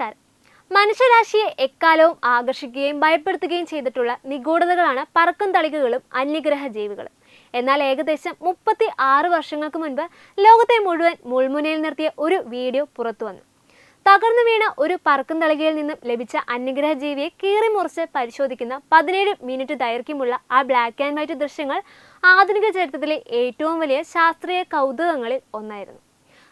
നമസ്കാരം. മനുഷ്യരാശിയെ എക്കാലവും ആകർഷിക്കുകയും ഭയപ്പെടുത്തുകയും ചെയ്തിട്ടുള്ള നിഗൂഢതകളാണ് പറക്കും തളികകളും അന്യഗ്രഹ ജീവികളും. എന്നാൽ ഏകദേശം 36 വർഷങ്ങൾക്ക് മുൻപ് ലോകത്തെ മുഴുവൻ മുൾമുനയിൽ നിർത്തിയ ഒരു വീഡിയോ പുറത്തു വന്നു. തകർന്നു വീണ ഒരു പറക്കും തളികയിൽ നിന്നും ലഭിച്ച അന്യഗ്രഹ ജീവിയെ കീറിമുറിച്ച് പരിശോധിക്കുന്ന 17 മിനിറ്റ് ദൈർഘ്യമുള്ള ആ ബ്ലാക്ക് ആൻഡ് വൈറ്റ് ദൃശ്യങ്ങൾ ആധുനിക ചരിത്രത്തിലെ ഏറ്റവും വലിയ ശാസ്ത്രീയ കൗതുകങ്ങളിൽ ഒന്നായിരുന്നു.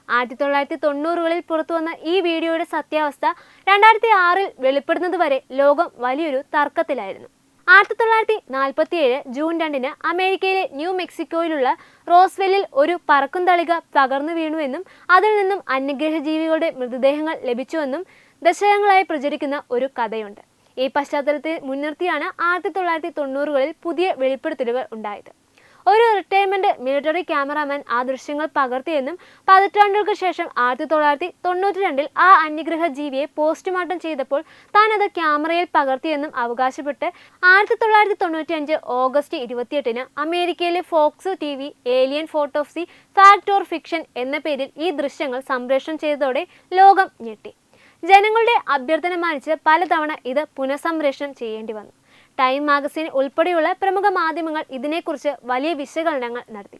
1990കളിൽ പുറത്തുവന്ന ഈ വീഡിയോയുടെ സത്യാവസ്ഥ 2006 വെളിപ്പെടുന്നതുവരെ ലോകം വലിയൊരു തർക്കത്തിലായിരുന്നു. 1947 ജൂൺ 2 അമേരിക്കയിലെ ന്യൂ മെക്സിക്കോയിലുള്ള റോസ്വെല്ലിൽ ഒരു പറക്കും തളിക തകർന്നു വീണുവെന്നും അതിൽ നിന്നും അന്യഗ്രഹ ജീവികളുടെ മൃതദേഹങ്ങൾ ലഭിച്ചുവെന്നും ദശകങ്ങളായി പ്രചരിക്കുന്ന ഒരു കഥയുണ്ട്. ഈ പശ്ചാത്തലത്തെ മുൻനിർത്തിയാണ് 1990കളിൽ പുതിയ വെളിപ്പെടുത്തലുകൾ ഉണ്ടായത്. ഒരു റിട്ടയർമെന്റ് മിലിറ്ററി ക്യാമറാമാൻ ആ ദൃശ്യങ്ങൾ പകർത്തിയെന്നും പതിറ്റാണ്ടുകൾക്ക് ശേഷം 1992 ആ അന്യഗ്രഹ ജീവിയെ പോസ്റ്റ്മോർട്ടം ചെയ്തപ്പോൾ താൻ അത് ക്യാമറയിൽ പകർത്തിയെന്നും അവകാശപ്പെട്ട് 1995 ഓഗസ്റ്റ് 28 അമേരിക്കയിലെ Fox TV alien autopsy fact or fiction എന്ന പേരിൽ ഈ ദൃശ്യങ്ങൾ സംപ്രേഷണം ചെയ്തതോടെ ലോകം ഞെട്ടി. ജനങ്ങളുടെ അഭ്യർത്ഥന മാനിച്ച് പലതവണ ഇത് പുനഃസംപ്രേഷണം ചെയ്യേണ്ടി വന്നു. ടൈം മാഗസിൻ ഉൾപ്പെടെയുള്ള പ്രമുഖ മാധ്യമങ്ങൾ ഇതിനെക്കുറിച്ച് വലിയ വിശകലനങ്ങൾ നടത്തി.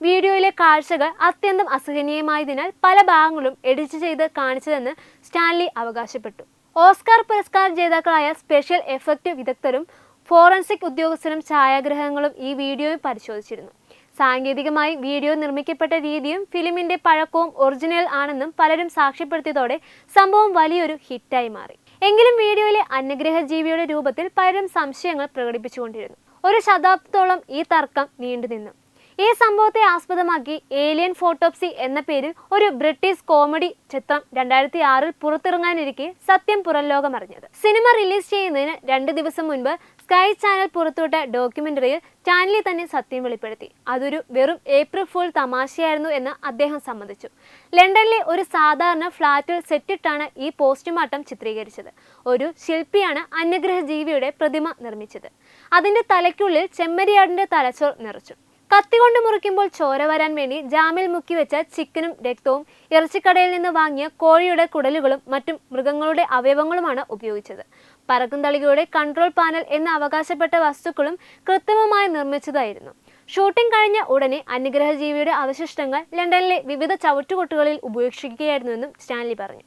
വീഡിയോയിലെ കാഴ്ചകൾ അത്യന്തം അസഹനീയമായതിനാൽ പല ഭാഗങ്ങളും എഡിറ്റ് ചെയ്ത് കാണിച്ചതെന്ന് സ്റ്റാൻലി അവകാശപ്പെട്ടു. ഓസ്കാർ പുരസ്കാര ജേതാക്കളായ സ്പെഷ്യൽ എഫക്റ്റ് വിദഗ്ധരും ഫോറൻസിക് ഉദ്യോഗസ്ഥരും ഛായാഗ്രഹങ്ങളും ഈ വീഡിയോയും പരിശോധിച്ചിരുന്നു. സാങ്കേതികമായി വീഡിയോ നിർമ്മിക്കപ്പെട്ട രീതിയും ഫിലിമിന്റെ പഴക്കവും ഒറിജിനൽ ആണെന്നും പലരും സാക്ഷ്യപ്പെടുത്തിയതോടെ സംഭവം വലിയൊരു ഹിറ്റായി മാറി. എങ്കിലും വീഡിയോയിലെ അന്യഗ്രഹ ജീവിയുടെ രൂപത്തിൽ പലരും സംശയങ്ങൾ പ്രകടിപ്പിച്ചുകൊണ്ടിരുന്നു. ഒരു ശതാബ്ദത്തോളം ഈ തർക്കം നീണ്ടുനിന്നു. ഈ സംഭവത്തെ ആസ്പദമാക്കി ഏലിയൻ ഫോട്ടോപ്സി എന്ന പേരിൽ ഒരു ബ്രിട്ടീഷ് കോമഡി ചിത്രം 2006 പുറത്തിറങ്ങാനിരിക്കെ സത്യം പുറംലോകമറിഞ്ഞത്. സിനിമ റിലീസ് ചെയ്യുന്നതിന് 2 ദിവസം മുൻപ് സ്കൈ ചാനൽ പുറത്തുവിട്ട ഡോക്യുമെന്ററിയിൽ സ്റ്റാൻലി തന്നെ സത്യം വെളിപ്പെടുത്തി. അതൊരു വെറും ഏപ്രിൽ ഫൂൾ തമാശയായിരുന്നു എന്ന് അദ്ദേഹം സമ്മതിച്ചു. ലണ്ടനിലെ ഒരു സാധാരണ ഫ്ളാറ്റിൽ സെറ്റിട്ടാണ് ഈ പോസ്റ്റ്മോർട്ടം ചിത്രീകരിച്ചത്. ഒരു ശില്പിയാണ് അന്യഗ്രഹ ജീവിയുടെ പ്രതിമ നിർമ്മിച്ചത്. അതിന്റെ തലയ്ക്കുള്ളിൽ ചെമ്മരിയാടിന്റെ തലച്ചോർ നിറച്ചു. കത്തികൊണ്ട് മുറിക്കുമ്പോൾ ചോര വരാൻ വേണ്ടി ജാമിൽ മുക്കിവെച്ച ചിക്കനും രക്തവും ഇറച്ചിക്കടയിൽ നിന്ന് വാങ്ങിയ കോഴിയുടെ കുടലുകളും മറ്റും മൃഗങ്ങളുടെ അവയവങ്ങളുമാണ് ഉപയോഗിച്ചത്. പറക്കും തളികയുടെ കൺട്രോൾ പാനൽ എന്ന് അവകാശപ്പെട്ട വസ്തുക്കളും കൃത്രിമമായി നിർമ്മിച്ചതായിരുന്നു. ഷൂട്ടിംഗ് കഴിഞ്ഞ ഉടനെ അന്യഗ്രഹ ജീവിയുടെ അവശിഷ്ടങ്ങൾ ലണ്ടനിലെ വിവിധ ചവറ്റുകൊട്ടുകളിൽ ഉപേക്ഷിക്കുകയായിരുന്നുവെന്നും സ്റ്റാൻലി പറഞ്ഞു.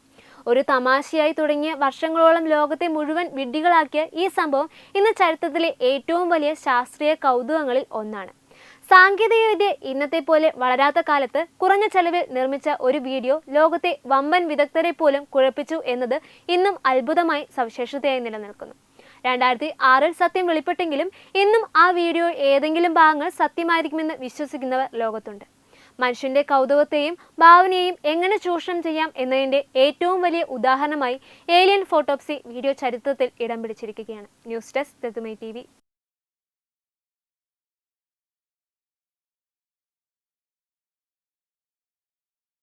ഒരു തമാശയായി തുടങ്ങിയ വർഷങ്ങളോളം ലോകത്തെ മുഴുവൻ വിഡ്ഢികളാക്കിയ ഈ സംഭവം ഇന്ന് ചരിത്രത്തിലെ ഏറ്റവും വലിയ ശാസ്ത്രീയ കൗതുകങ്ങളിൽ ഒന്നാണ്. സാങ്കേതികവിദ്യ ഇന്നത്തെ പോലെ വളരാത്ത കാലത്ത് കുറഞ്ഞ ചെലവിൽ നിർമ്മിച്ച ഒരു വീഡിയോ ലോകത്തെ വമ്പൻ വിദഗ്ധരെ പോലും കുഴപ്പിച്ചു എന്നത് ഇന്നും അത്ഭുതമായി സവിശേഷതയായി നിലനിൽക്കുന്നു. 2006 സത്യം വെളിപ്പെട്ടെങ്കിലും ഇന്നും ആ വീഡിയോ ഏതെങ്കിലും ഭാഗങ്ങൾ സത്യമായിരിക്കുമെന്ന് വിശ്വസിക്കുന്നവർ ലോകത്തുണ്ട്. മനുഷ്യന്റെ കൗതുകത്തെയും ഭാവനയെയും എങ്ങനെ ചൂഷണം ചെയ്യാം എന്നതിന്റെ ഏറ്റവും വലിയ ഉദാഹരണമായി ഏലിയൻ ഫോട്ടോപ്സി വീഡിയോ ചരിത്രത്തിൽ ഇടം പിടിച്ചിരിക്കുകയാണ്. ന്യൂസ് ഡെസ്ക് തത്തുമൈ TV.